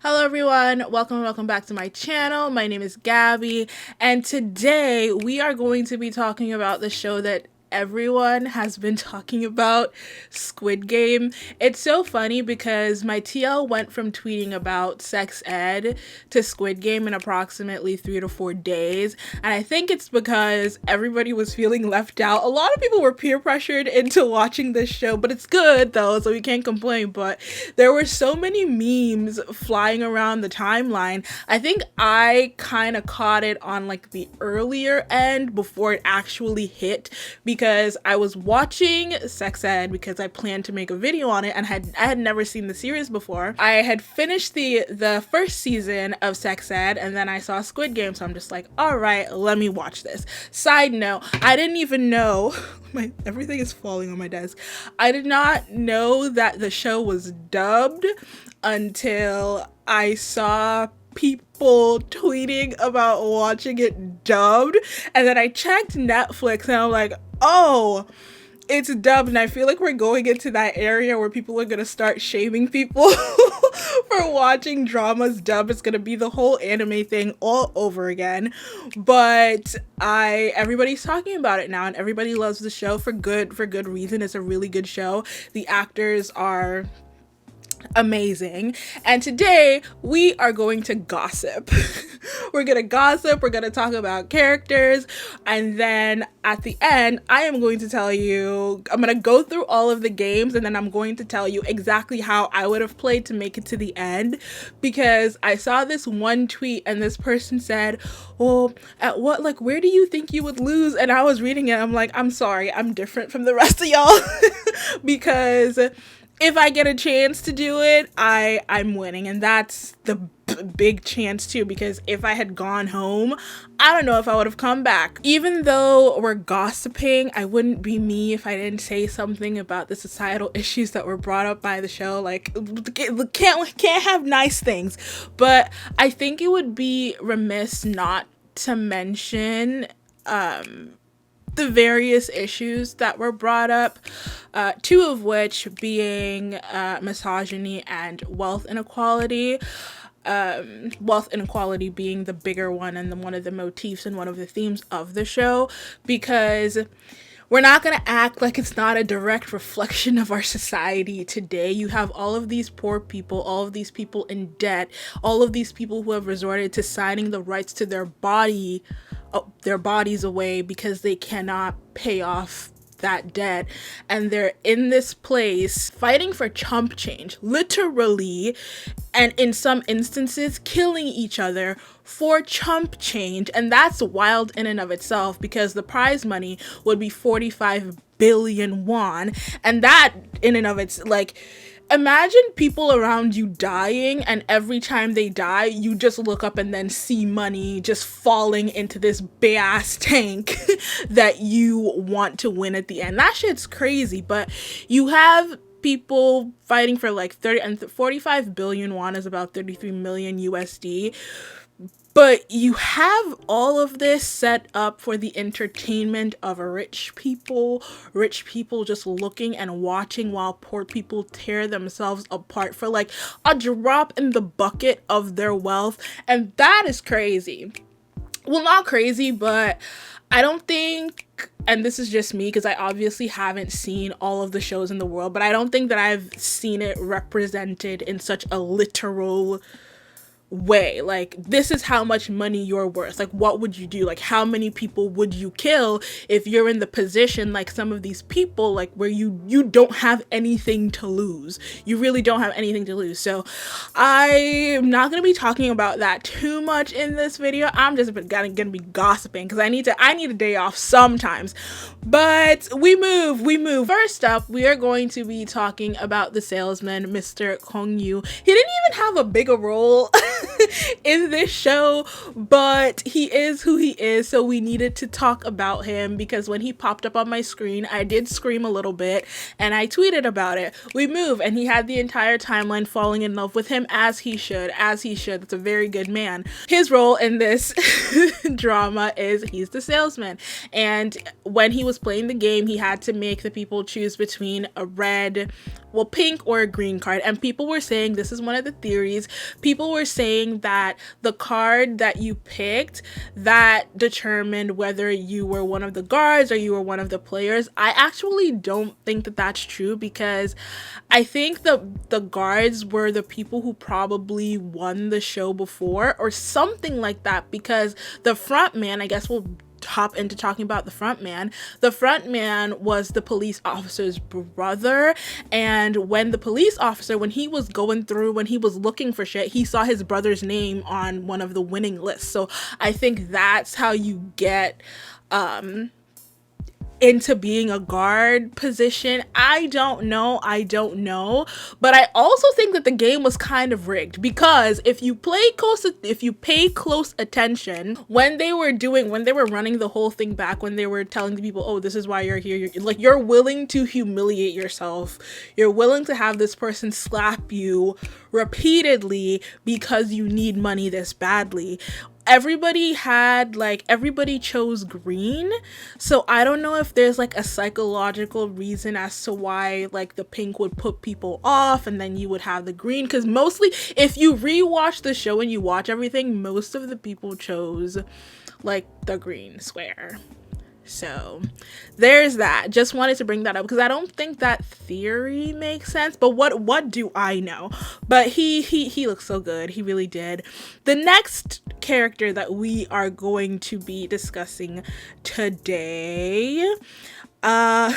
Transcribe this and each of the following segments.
Hello everyone, welcome back to my channel. My name is Gabby, and today we are going to be talking about the show that everyone has been talking about, Squid Game. It's so funny because my TL went from tweeting about sex ed to Squid Game in approximately 3 to 4 days, and I think it's because everybody was feeling left out. A lot of people were peer pressured into watching this show, but it's good though, so we can't complain. But there were so many memes flying around the timeline. I think I kind of caught it on like the earlier end before it actually hit, because I was watching sex ed because I planned to make a video on it, and I had never seen the series before. I had finished the first season of sex ed, and then I saw Squid Game, so I'm just like, all right, let me watch this. Side note, I didn't even know everything is falling on my desk. I did not know that the show was dubbed until I saw people tweeting about watching it dubbed, and then I checked Netflix and I'm like, oh, it's dubbed. And I feel like we're going into that area where people are gonna start shaming people for watching dramas dubbed. It's gonna be the whole anime thing all over again. But everybody's talking about it now, and everybody loves the show for good reason. It's a really good show. The actors are amazing, and today we are going to gossip. We're gonna talk about characters, and then at the end I'm going to go through all of the games, and then I'm going to tell you exactly how I would have played to make it to the end, because I saw this one tweet and this person said, well, where do you think you would lose? And I was reading it, I'm like, I'm sorry, I'm different from the rest of y'all because if I get a chance to do it, I'm winning. And that's the big chance too, because if I had gone home, I don't know if I would have come back. Even though we're gossiping, I wouldn't be me if I didn't say something about the societal issues that were brought up by the show. Like, can't have nice things. But I think it would be remiss not to mention the various issues that were brought up, two of which being misogyny and wealth inequality. Wealth inequality being the bigger one and one of the motifs and one of the themes of the show, because we're not going to act like it's not a direct reflection of our society today. You have all of these poor people, all of these people in debt, all of these people who have resorted to signing the rights to their bodies away because they cannot pay off that debt, and they're in this place fighting for chump change, literally, and in some instances killing each other for chump change. And that's wild in and of itself, because the prize money would be 45 billion won, and that in and of it's like, imagine people around you dying, and every time they die, you just look up and then see money just falling into this big ass tank that you want to win at the end. That shit's crazy. But you have people fighting for like 45 billion won is about 33 million USD. But you have all of this set up for the entertainment of rich people just looking and watching while poor people tear themselves apart for like a drop in the bucket of their wealth. And that is crazy. Well, not crazy, but I don't think, and this is just me because I obviously haven't seen all of the shows in the world, but I don't think that I've seen it represented in such a literal way. Like, this is how much money you're worth. Like, what would you do? Like, how many people would you kill if you're in the position like some of these people, like where you don't have anything to lose? You really don't have anything to lose. So I'm not gonna be talking about that too much in this video. I'm just gonna be gossiping because I need a day off sometimes. But we move. First up, we are going to be talking about the salesman, Mr. Kong Yu. He didn't even have a bigger role in this show, but he is who he is, so we needed to talk about him, because when he popped up on my screen, I did scream a little bit and I tweeted about it. We move, and he had the entire timeline falling in love with him, as he should. That's a very good man. His role in this drama is he's the salesman, and when he was playing the game, he had to make the people choose between a red pink or a green card. And people were saying, this is one of the theories, people were saying that the card that you picked, that determined whether you were one of the guards or you were one of the players. I actually don't think that that's true, because I think the guards were the people who probably won the show before or something like that, because the front man, I guess we'll hop into talking about the front man. The front man was the police officer's brother, and when the police officer, when he was going through, when he was looking for shit, he saw his brother's name on one of the winning lists. So I think that's how you get into being a guard position. I don't know, but I also think that the game was kind of rigged, because if you pay close attention, when they were running the whole thing back, when they were telling the people, oh, this is why you're here, you're willing to humiliate yourself, you're willing to have this person slap you repeatedly because you need money this badly. Everybody chose green, so I don't know if there's like a psychological reason as to why like the pink would put people off and then you would have the green, because mostly if you rewatch the show and you watch everything, most of the people chose like the green square. So there's that. Just wanted to bring that up because I don't think that theory makes sense, but what do I know? But he looks so good. He really did. The next character that we are going to be discussing today, I'm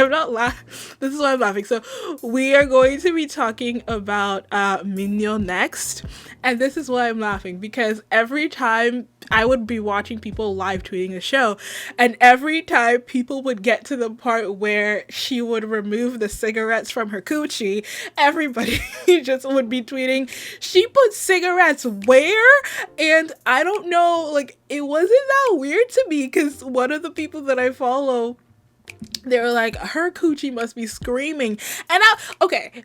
not laughing. This is why I'm laughing. So we are going to be talking about Minyo next, and this is why I'm laughing, because every time I would be watching people live tweeting the show, and every time people would get to the part where she would remove the cigarettes from her coochie, everybody just would be tweeting, she put cigarettes where? And I don't know, like, it wasn't that weird to me, because one of the people that I follow, they were like, her coochie must be screaming. And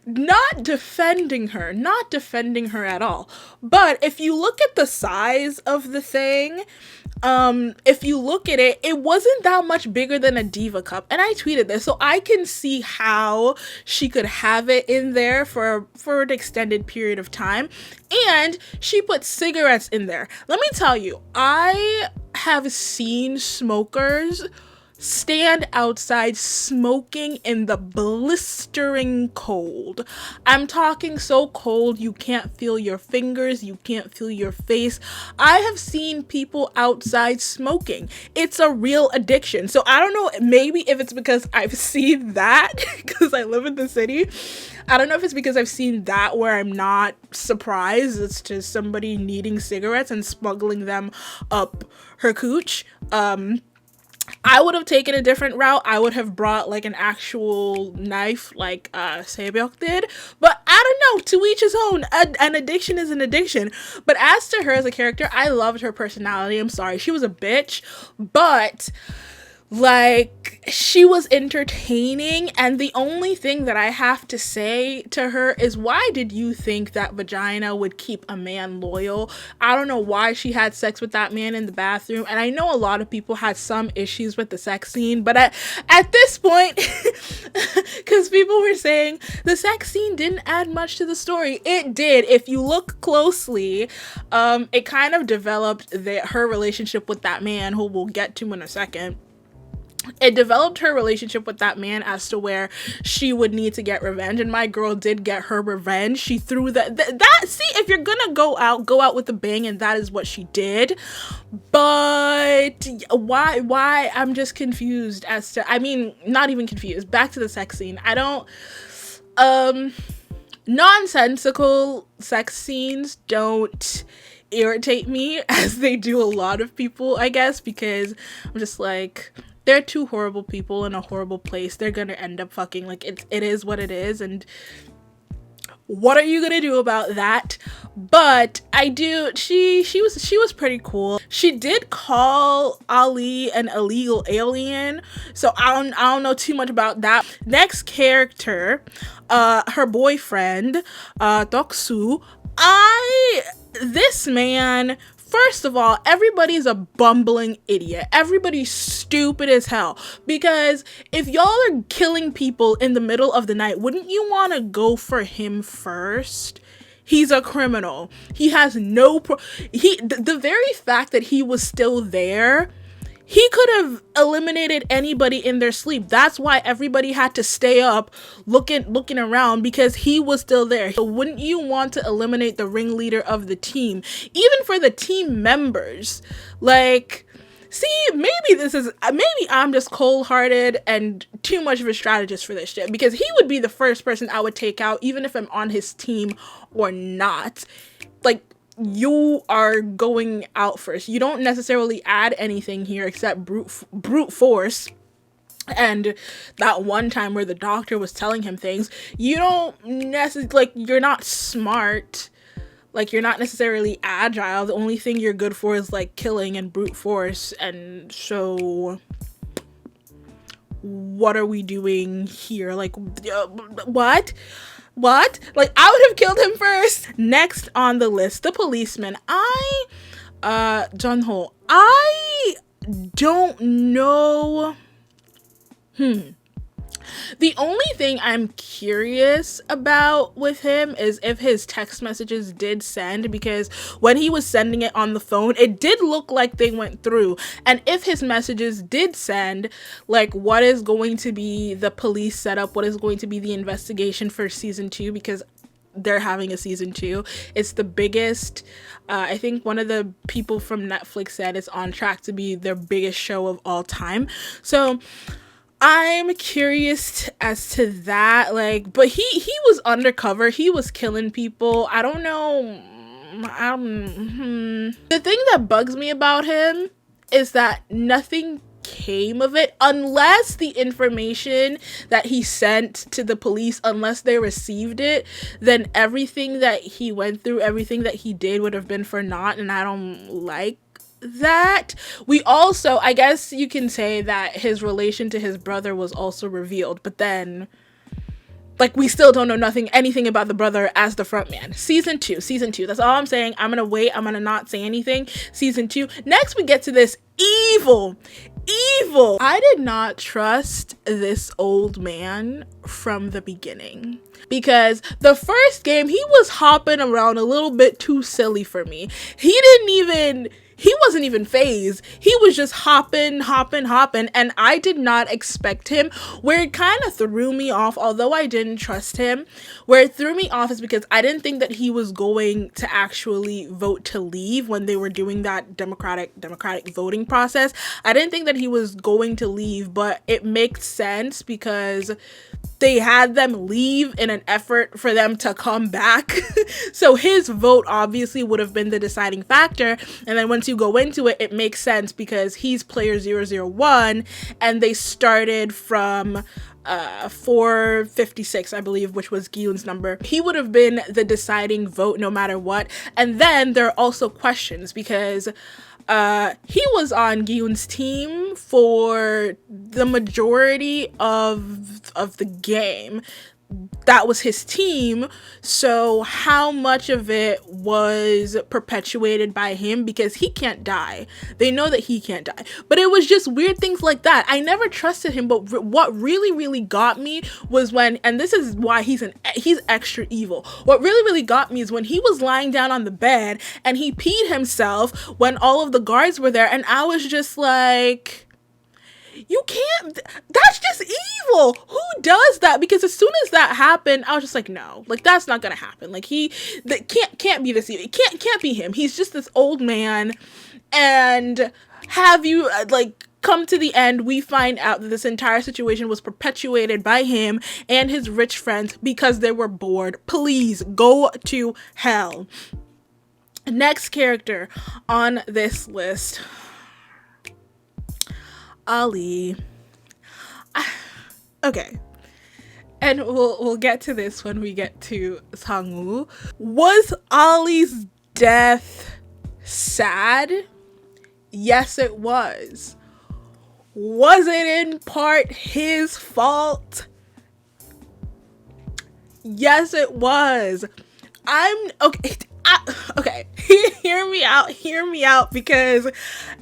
not defending her at all. But if you look at the size of the thing, if you look at it, it wasn't that much bigger than a Diva cup. And I tweeted this, so I can see how she could have it in there for an extended period of time. And she put cigarettes in there. Let me tell you, I have seen smokers stand outside smoking in the blistering cold. I'm talking so cold you can't feel your fingers, you can't feel your face. I have seen people outside smoking. It's a real addiction. So I don't know, maybe if it's because I've seen that because I live in the city. I don't know if it's because I've seen that where I'm not surprised it's just somebody needing cigarettes and smuggling them up her cooch. I would have taken a different route. I would have brought like an actual knife like Sebyok did. But I don't know, to each his own. An addiction is an addiction. But as to her as a character, I loved her personality. I'm sorry, she was a bitch. But like, she was entertaining, and the only thing that I have to say to her is, why did you think that vagina would keep a man loyal? I don't know why she had sex with that man in the bathroom, and I know a lot of people had some issues with the sex scene, but at this point, because people were saying the sex scene didn't add much to the story, it did. If you look closely, it kind of developed her relationship with that man, who we'll get to in a second. It developed her relationship with that man as to where she would need to get revenge, and my girl did get her revenge. She threw that see, if you're gonna go out with a bang, and that is what she did. But why I'm just confused as to, I mean, not even confused, back to the sex scene. I don't nonsensical sex scenes don't irritate me as they do a lot of people, I guess, because I'm just like, they're two horrible people in a horrible place. They're gonna end up fucking. Like, it is what it is, and what are you gonna do about that? But I do, she was pretty cool. She did call Ali an illegal alien, so I don't know too much about that. Next character, her boyfriend, Toksu. This man, First of all, everybody's a bumbling idiot. Everybody's stupid as hell. Because if y'all are killing people in the middle of the night, wouldn't you want to go for him first? He's a criminal. He has the very fact that he was still there, he could have eliminated anybody in their sleep. That's why everybody had to stay up looking around, because he was still there. So wouldn't you want to eliminate the ringleader of the team? Even for the team members. Like, see, maybe I'm just cold-hearted and too much of a strategist for this shit, because he would be the first person I would take out, even if I'm on his team or not. Like, you are going out first. You don't necessarily add anything here except brute force. And that one time where the doctor was telling him things, you don't necessarily, like, you're not smart. Like, you're not necessarily agile. The only thing you're good for is, like, killing and brute force. And so, what are we doing here? Like, what? Like, I would have killed him first. Next on the list, the policeman. Jun-ho, I don't know. The only thing I'm curious about with him is if his text messages did send, because when he was sending it on the phone, it did look like they went through. And if his messages did send, like, what is going to be the police setup? What is going to be the investigation for season 2? Because they're having a season 2. It's the biggest, I think one of the people from Netflix said it's on track to be their biggest show of all time. So I'm curious as to that. Like, but he was undercover. He was killing people. I don't know. The thing that bugs me about him is that nothing came of it, unless the information that he sent to the police, unless they received it, then everything that he went through, everything that he did would have been for naught, and I don't like that. We also, I guess you can say that his relation to his brother was also revealed, but then, like, we still don't know anything about the brother as the front man. Season 2, that's all I'm saying. I'm gonna wait, I'm gonna not say anything. Season 2. Next we get to this evil. I did not trust this old man from the beginning, because the first game he was hopping around a little bit too silly for me. He wasn't even phased. He was just hopping, and I did not expect him. Where it kind of threw me off, although I didn't trust him, where it threw me off is because I didn't think that he was going to actually vote to leave when they were doing that democratic voting process. I didn't think that he was going to leave, but it makes sense because they had them leave in an effort for them to come back. So his vote obviously would have been the deciding factor. And then once you go into it, it makes sense because he's player 001 and they started from 456, I believe, which was Giyun's number. He would have been the deciding vote no matter what. And then there are also questions because he was on Giyun's team for the majority of the game. That was his team. So how much of it was perpetuated by him? Because he can't die. They know that he can't die. But it was just weird things like that. I never trusted him. But what really got me was when, and this is why he's extra evil. What really got me is when he was lying down on the bed and he peed himself when all of the guards were there. And I was just like, you can't, that's just evil. Who does that? Because as soon as that happened, I was just like, no, like, that's not gonna happen. Like, that can't be this evil. It can't be him. He's just this old man. And have you, like, come to the end, we find out that this entire situation was perpetuated by him and his rich friends because they were bored. Please go to hell. Next character on this list, Ali. Okay, and we'll get to this when we get to Sang-woo. Was Ali's death sad? Yes, it was. Was it in part his fault? Yes, it was. Okay. hear me out, because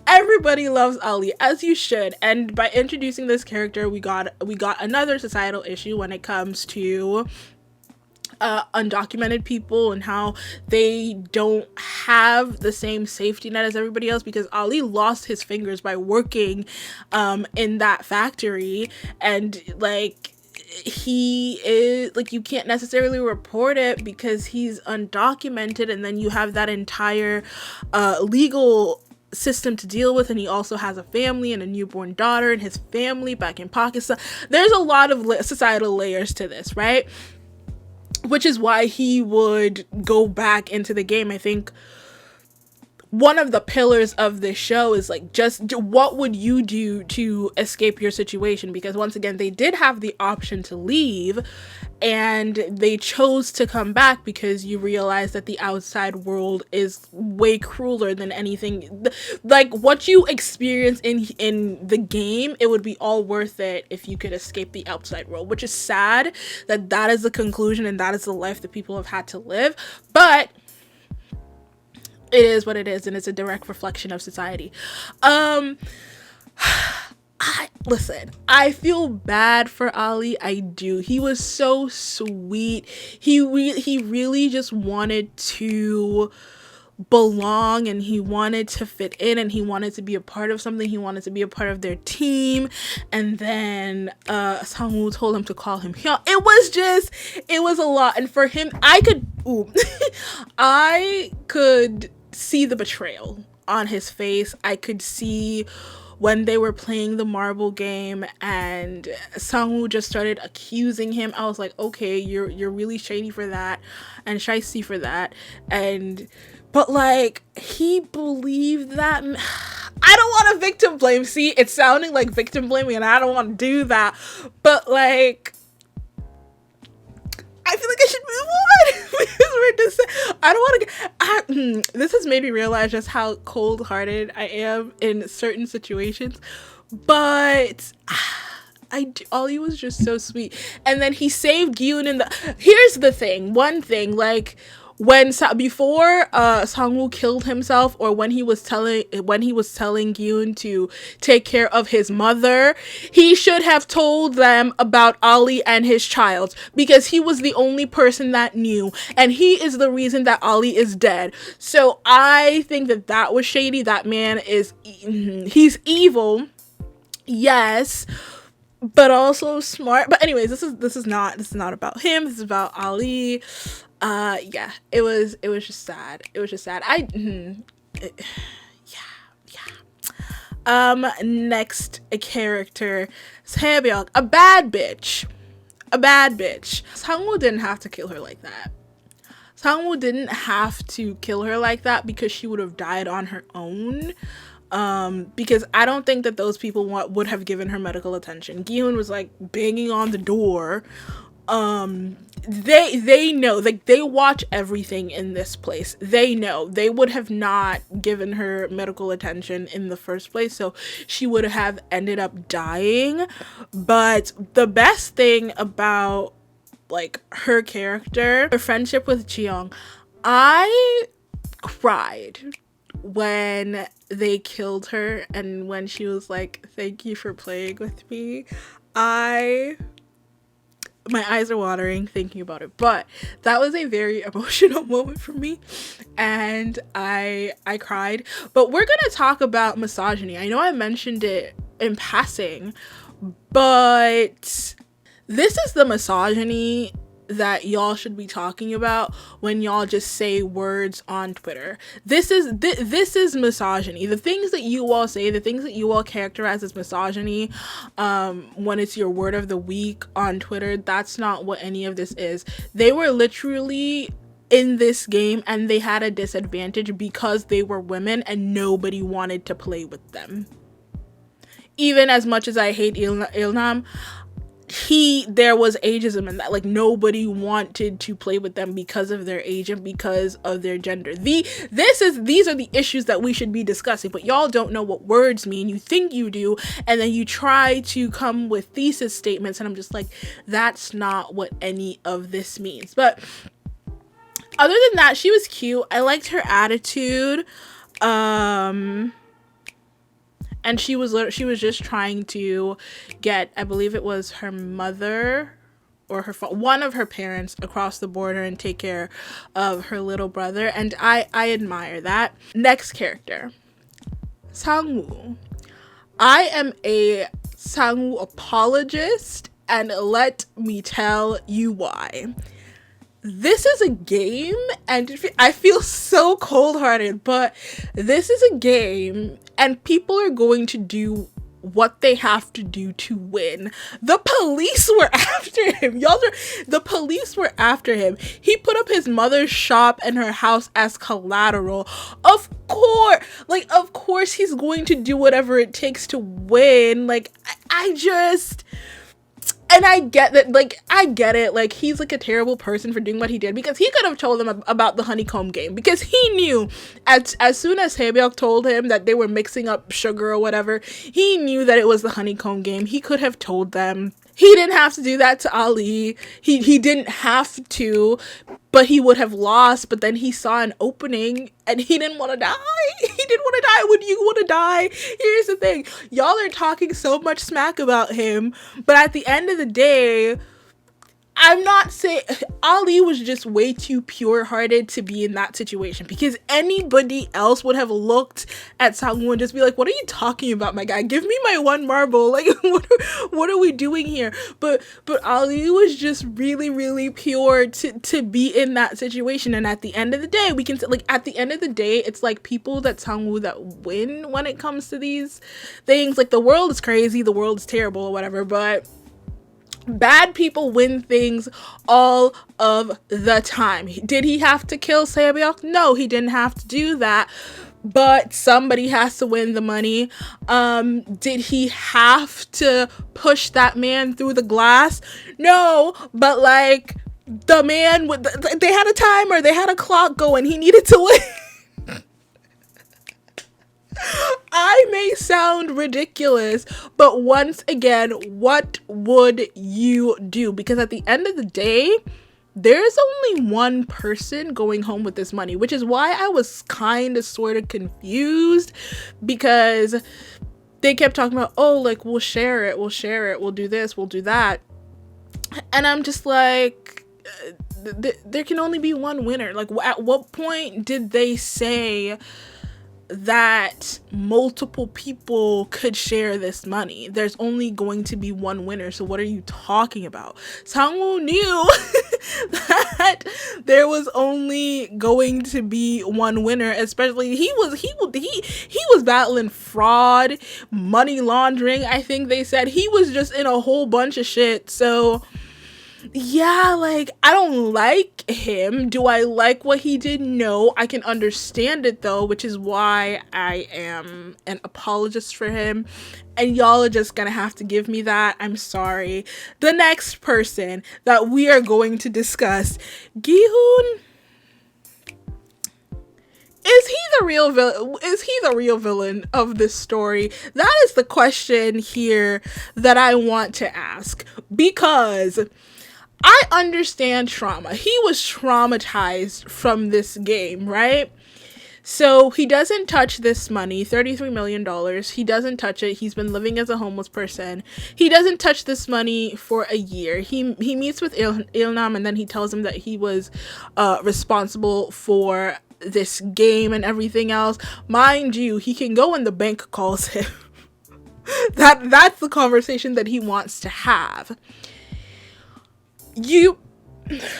everybody loves Ali, as you should. And by introducing this character, we got another societal issue when it comes to undocumented people and how they don't have the same safety net as everybody else, because Ali lost his fingers by working in that factory, and like he is like, you can't necessarily report it because he's undocumented, and then you have that entire legal system to deal with, and he also has a family and a newborn daughter and his family back in Pakistan. There's a lot of societal layers to this, right? Which is why he would go back into the game. I think one of the pillars of this show is like, just what would you do to escape your situation? Because once again, they did have the option to leave, and they chose to come back because you realize that the outside world is way crueler than anything. Like, what you experience in the game, it would be all worth it if you could escape the outside world, which is sad that that is the conclusion and that is the life that people have had to live. But it is what it is, and it's a direct reflection of society. Listen, I feel bad for Ali. I do. He was so sweet. He really just wanted to belong, and he wanted to fit in, and he wanted to be a part of something. He wanted to be a part of their team. And then Sangwoo told him to call him Hyun. It was a lot. And for him, I could see the betrayal on his face. I could see when they were playing the marble game and Sangwoo just started accusing him. I was like, okay, you're really shady for that and shysty for that. But like, he believed that. I don't want to victim blame. See, it's sounding like victim blaming, and I don't want to do that. But like, I feel like I should move on because we're just, I don't want to this has made me realize just how cold-hearted I am in certain situations. But Ollie was just so sweet. And then he saved Yoon here's the thing. One thing, like, before Sangwoo killed himself, or when he was telling Yoon to take care of his mother, he should have told them about Ali and his child, because he was the only person that knew, and he is the reason that Ali is dead. So I think that was shady. That man he's evil, yes, but also smart. But anyways, this is not about him. This is about Ali. Yeah, it was just sad. It was just sad. Next character, Saebyok, a bad bitch. Sangwoo didn't have to kill her like that. Sangwoo didn't have to kill her like that, because she would have died on her own. Because I don't think that those people would have given her medical attention. Gi-hun was like banging on the door. They know, like, they watch everything in this place. They know they would have not given her medical attention in the first place, so she would have ended up dying. But the best thing about, like, her character, her friendship with Jiyoung, I cried when they killed her and when she was like, "Thank you for playing with me." My eyes are watering thinking about it, but that was a very emotional moment for me, and I cried. But we're gonna talk about misogyny. I know I mentioned it in passing, but this is the misogyny that y'all should be talking about when y'all just say words on Twitter. This is misogyny. The things that you all say, the things that you all characterize as misogyny, when it's your word of the week on Twitter, that's not what any of this is. They were literally in this game and they had a disadvantage because they were women and nobody wanted to play with them. Even as much as I hate Ilnam, there was ageism in that. Like, nobody wanted to play with them because of their age and because of their gender. These are the issues that we should be discussing, but y'all don't know what words mean. You think you do, and then you try to come with thesis statements, and I'm just like, that's not what any of this means. But other than that, she was cute. I liked her attitude. And she was just trying to get, I believe it was her mother or one of her parents across the border and take care of her little brother, and I admire that. Next character, Sang-woo. I am a Sang-woo apologist, and let me tell you why. This is a game, and I feel so cold-hearted, but this is a game, and people are going to do what they have to do to win. The police were after him. The police were after him. He put up his mother's shop and her house as collateral. Of course he's going to do whatever it takes to win. Like, I just... And I get that, like, I get it, like, he's, like, a terrible person for doing what he did, because he could have told them about the honeycomb game, because he knew, as soon as Haebyuk told him that they were mixing up sugar or whatever, he knew that it was the honeycomb game. He could have told them. He didn't have to do that to Ali. He didn't have to, but he would have lost. But then he saw an opening and he didn't want to die. He didn't want to die. Would you want to die? Here's the thing. Y'all are talking so much smack about him, but at the end of the day, I'm not saying Ali was just way too pure-hearted to be in that situation, because anybody else would have looked at Sang-woo and just be like, what are you talking about, my guy? Give me my one marble. Like, what are we doing here? But Ali was just really, really pure to be in that situation. And at the end of the day, we can, like, at the end of the day, it's like people that Sang-woo that win when it comes to these things. Like, the world is crazy, the world is terrible or whatever, but bad people win things all of the time. Did he have to kill Haebyuk? No, he didn't have to do that. But somebody has to win the money. Did he have to push that man through the glass? No, but like the man they had a timer, they had a clock going. He needed to win. I may sound ridiculous, but once again, what would you do? Because at the end of the day, there's only one person going home with this money, which is why I was kind of sort of confused, because they kept talking about, oh, like, we'll share it, we'll do this, we'll do that. And I'm just like, there can only be one winner. Like, at what point did they say that multiple people could share this money? There's only going to be one winner, so what are you talking about? Sang-woo knew that there was only going to be one winner, especially he was battling fraud, money laundering. I think they said he was just in a whole bunch of shit. So yeah, like, I don't like him. Do I like what he did? No. I can understand it though, which is why I am an apologist for him. And y'all are just gonna have to give me that. I'm sorry. The next person that we are going to discuss, Gi-hoon. Is he the real villain of this story? That is the question here that I want to ask, because I understand trauma. He was traumatized from this game, right? So he doesn't touch this money, $33 million. He doesn't touch it. He's been living as a homeless person. He doesn't touch this money for a year. He meets with Ilnam, and then he tells him that he was responsible for this game and everything else. Mind you, he can go when the bank calls him. That's the conversation that he wants to have.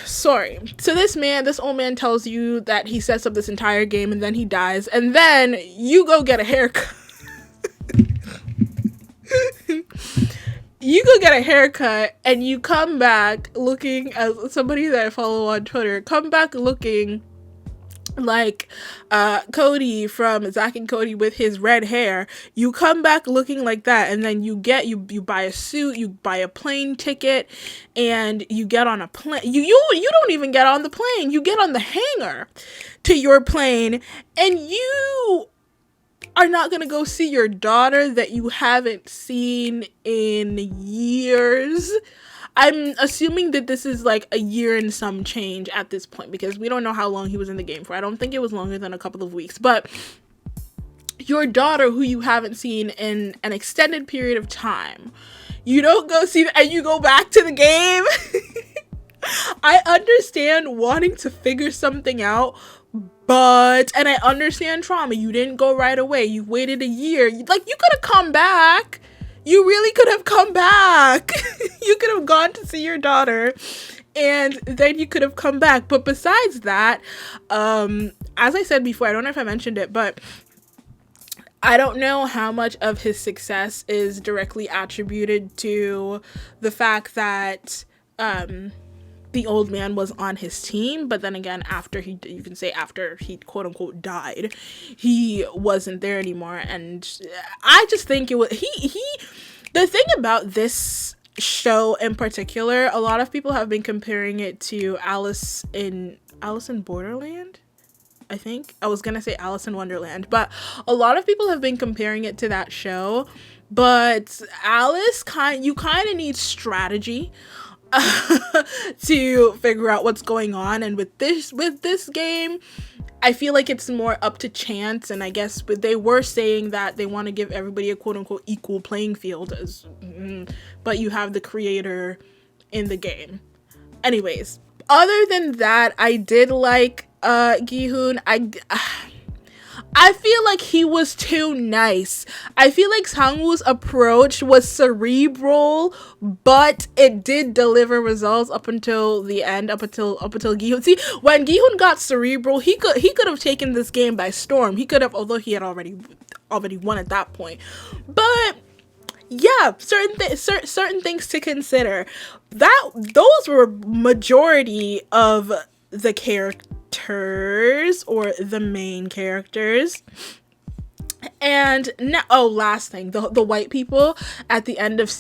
Sorry. So this old man tells you that he sets up this entire game and then he dies, and then you go get a haircut. You go get a haircut and you come back looking, as somebody that I follow on Twitter, come back looking like Cody from Zack and Cody with his red hair. You come back looking like that, and then you buy a suit, you buy a plane ticket, and you get on a plane. You don't even get on the plane. You get on the hangar to your plane, and you are not going to go see your daughter that you haven't seen in years. I'm assuming that this is like a year and some change at this point, because we don't know how long he was in the game for. I don't think it was longer than a couple of weeks. But your daughter, who you haven't seen in an extended period of time, you don't go see and you go back to the game. I understand wanting to figure something out, and I understand trauma. You didn't go right away. You waited a year. Like, you could have come back. You really could have come back. You could have gone to see your daughter, and then you could have come back. But besides that, as I said before, I don't know if I mentioned it, but I don't know how much of his success is directly attributed to the fact that the old man was on his team, but then again, after he quote unquote died, he wasn't there anymore. And I just think it was the thing about this show in particular, a lot of people have been comparing it to Alice in Borderland. I think I was gonna say Alice in Wonderland, but a lot of people have been comparing it to that show. But Alice, you kind of need strategy to figure out what's going on, and with this game, I feel like it's more up to chance. And I guess, but they were saying that they want to give everybody a quote unquote equal playing field, but you have the creator in the game. Anyways, other than that, I did like Gi-hoon. I feel like he was too nice. I feel like Sang-woo's approach was cerebral, but it did deliver results up until the end, up until Gi-hoon. See, when Gi-hoon got cerebral, he could have taken this game by storm. He could have, although he had already won at that point. But yeah, certain things to consider. Those were majority of the characters, or the main characters. And now, last thing, the white people at the end of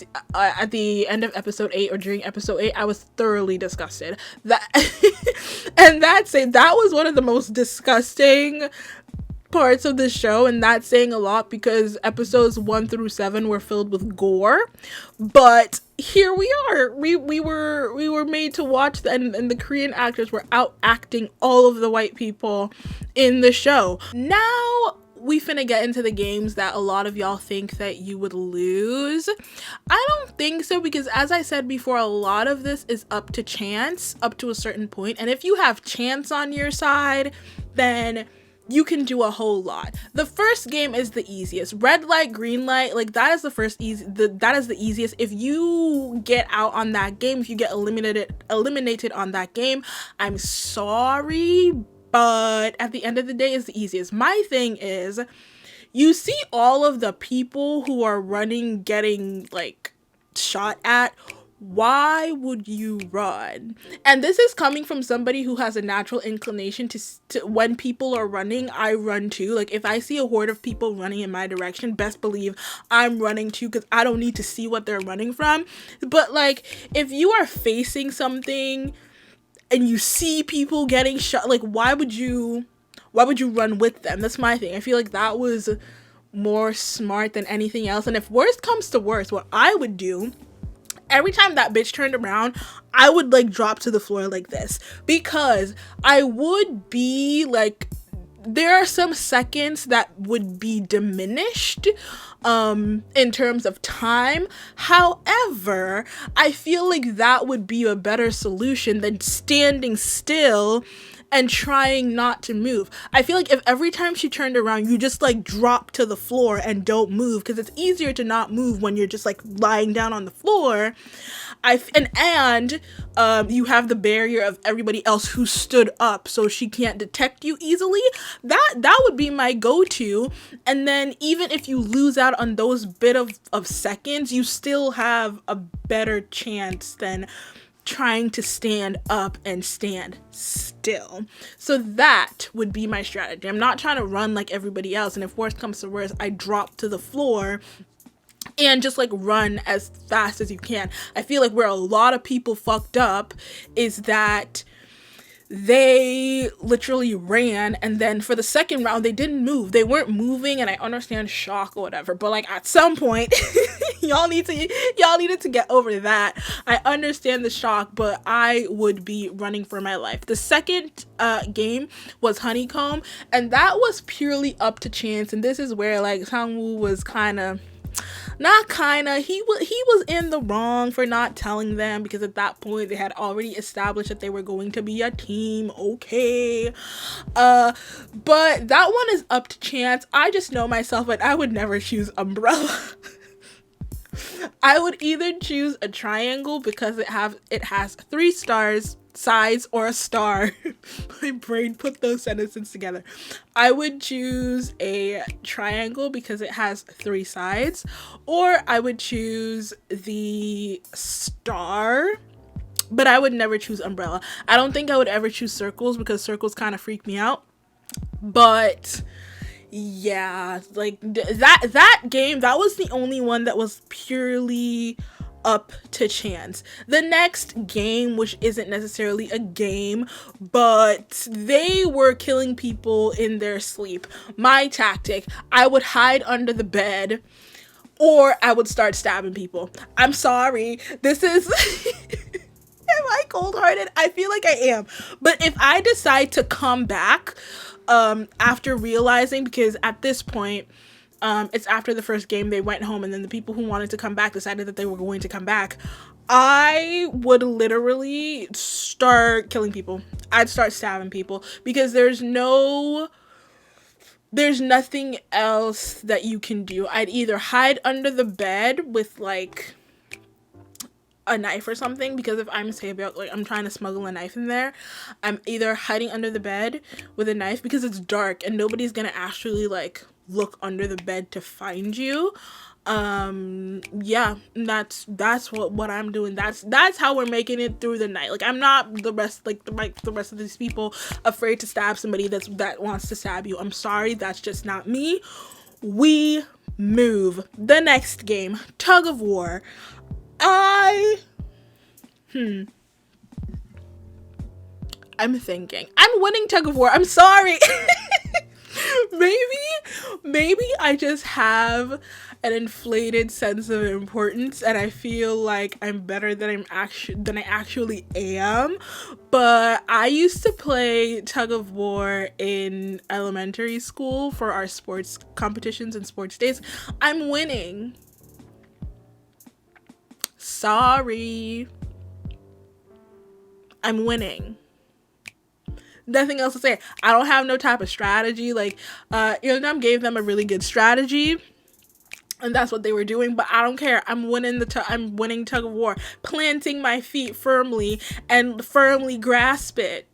episode 8, or during episode 8, I was thoroughly disgusted. That that was one of the most disgusting parts of the show, and that's saying a lot, because episodes 1 through 7 were filled with gore, but here we are. We were made to watch, and the Korean actors were out acting all of the white people in the show. Now we finna get into the games that a lot of y'all think that you would lose. I don't think so, because as I said before, a lot of this is up to chance, up to a certain point, and if you have chance on your side, then you can do a whole lot. The first game is the easiest. Red light, green light, like that is the first that is the easiest. If you get out on that game, if you get eliminated on that game, I'm sorry, but at the end of the day, it's the easiest. My thing is, you see all of the people who are running, getting like shot at. Why would you run? And this is coming from somebody who has a natural inclination to when people are running, I run too. Like, if I see a horde of people running in my direction, best believe I'm running too, because I don't need to see what they're running from. But like, if you are facing something and you see people getting shot, like, why would you run with them? That's my thing. I feel like that was more smart than anything else. And if worst comes to worst, what I would do, every time that bitch turned around, I would like drop to the floor like this, because I would be like, there are some seconds that would be diminished in terms of time. However, I feel like that would be a better solution than standing still and trying not to move. I feel like if every time she turned around, you just like drop to the floor and don't move, because it's easier to not move when you're just like lying down on the floor. And you have the barrier of everybody else who stood up, so she can't detect you easily. That would be my go-to. And then even if you lose out on those bit of seconds, you still have a better chance than trying to stand up and stand still. So that would be my strategy. I'm not trying to run like everybody else, and if worst comes to worst, I drop to the floor and just like run as fast as you can. I feel like where a lot of people fucked up is that they literally ran, and then for the second round they didn't move, they weren't moving, and I understand shock or whatever, but like at some point y'all needed to get over that. I understand the shock, but I would be running for my life. The second game was honeycomb, and that was purely up to chance, and this is where like Sang-woo was he was in the wrong for not telling them, because at that point they had already established that they were going to be a team. Okay, but that one is up to chance. I just know myself, but I would never choose umbrella. I would either choose a triangle because it has 3 stars, sides, or a star. My brain put those sentences together. I would choose a triangle because it has 3 sides, or I would choose the star, but I would never choose umbrella. I don't think I would ever choose circles because circles kind of freak me out. But yeah, like that game, that was the only one that was purely up to chance. The next game, which isn't necessarily a game, but they were killing people in their sleep. My tactic, I would hide under the bed, or I would start stabbing people. I'm sorry, this is am I cold-hearted? I feel like I am. But if I decide to come back after realizing, because at this point it's after the first game, they went home, and then the people who wanted to come back decided that they were going to come back, I would literally start killing people. I'd start stabbing people, because there's nothing else that you can do. I'd either hide under the bed with like a knife or something, because if I'm I'm trying to smuggle a knife in there, I'm either hiding under the bed with a knife because it's dark and nobody's gonna actually like look under the bed to find you. Yeah, that's what I'm doing. That's how we're making it through the night. Like, I'm not the rest of these people afraid to stab somebody that wants to stab you. I'm sorry, that's just not me. We move. The next game, tug of war. I'm thinking. I'm winning tug of war. I'm sorry. Maybe I just have an inflated sense of importance, and I feel like I'm better than I actually am. But I used to play tug of war in elementary school for our sports competitions and sports days. I'm winning. Sorry. I'm winning. Nothing else to say. I don't have no type of strategy. Like, Ilnam gave them a really good strategy, and that's what they were doing, but I don't care. I'm winning tug of war, planting my feet firmly and firmly grasp it.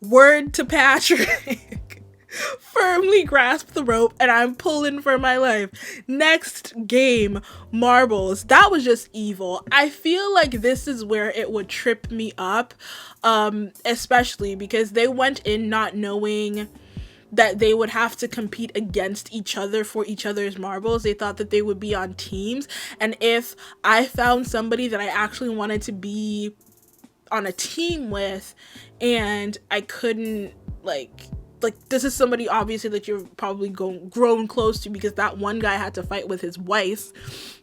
Word to Patrick. Firmly grasp the rope, and I'm pulling for my life. Next game, marbles. That was just evil. I feel like this is where it would trip me up, especially because they went in not knowing that they would have to compete against each other for each other's marbles. They thought that they would be on teams, and if I found somebody that I actually wanted to be on a team with, and I couldn't, like this is somebody obviously that you're probably grown close to, because that one guy had to fight with his wife.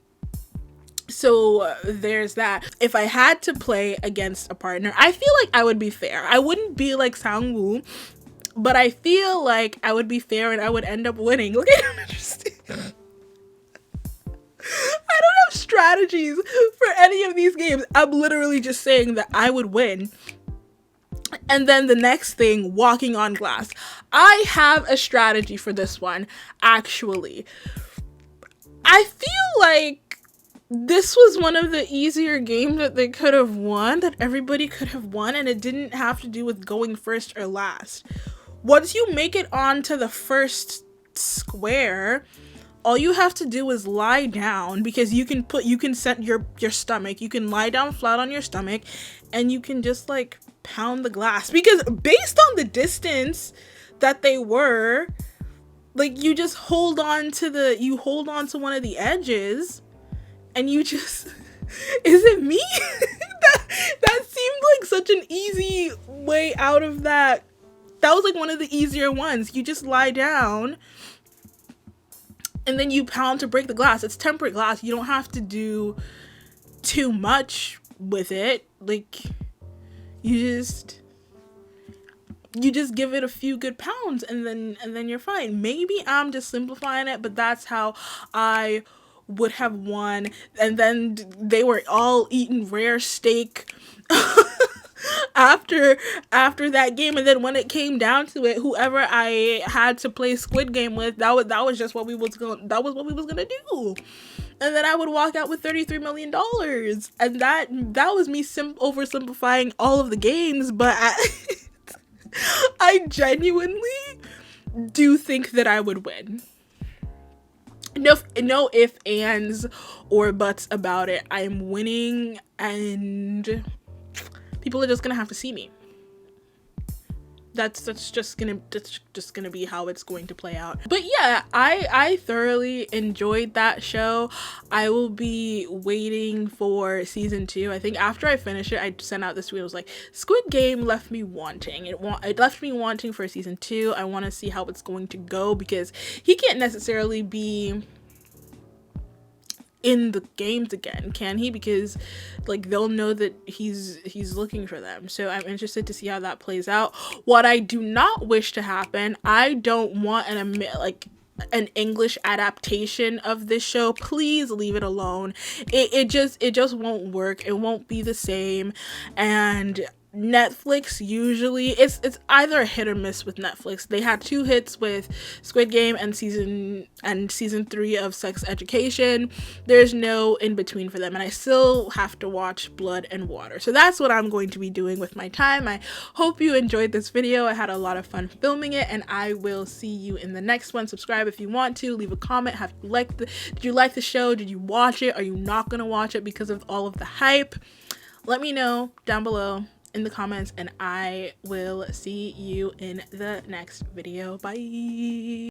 So there's that. If I had to play against a partner, I feel like I would be fair. I wouldn't be like Sang-woo, but I feel like I would be fair and I would end up winning. Look, I don't understand. I don't have strategies for any of these games. I'm literally just saying that I would win. And then the next thing, walking on glass. I have a strategy for this one, actually. I feel like this was one of the easier games that they could have won, that everybody could have won, and it didn't have to do with going first or last. Once you make it onto the first square, all you have to do is lie down, because you can set your stomach. You can lie down flat on your stomach, and you can just like pound the glass, because based on the distance that they were, like, you just hold on to one of the edges, and you just is it me? That seemed like such an easy way out of that. That was like one of the easier ones. You just lie down and then you pound to break the glass. It's tempered glass. You don't have to do too much with it. Like, you just give it a few good pounds and then you're fine. Maybe I'm just simplifying it, but that's how I would have won. And then they were all eating rare steak after that game, and then when it came down to it, whoever I had to play Squid Game with, that was just what we was gonna do. And then I would walk out with $33 million. And that was me oversimplifying all of the games, but I genuinely do think that I would win. No ifs, ands, or buts about it. I'm winning, and people are just gonna have to see me. That's just gonna be how it's going to play out. But yeah, I thoroughly enjoyed that show. I will be waiting for season 2. I think after I finish it, I sent out this tweet. I was like, Squid Game left me wanting. It left me wanting for season 2. I want to see how it's going to go, because he can't necessarily be in the games again, can he? Because like they'll know that he's looking for them. So I'm interested to see how that plays out. What I do not wish to happen, I don't want an English adaptation of this show. Please leave it alone. It just won't work. It won't be the same. And Netflix usually, it's either a hit or miss with Netflix. They had 2 hits with Squid Game and season 3 of Sex Education. There's no in between for them, and I still have to watch Blood and Water. So that's what I'm going to be doing with my time. I hope you enjoyed this video. I had a lot of fun filming it, and I will see you in the next one. Subscribe if you want to. Leave a comment. Did you like the show? Did you watch it? Are you not gonna watch it because of all of the hype? Let me know down below in the comments, and I will see you in the next video. Bye.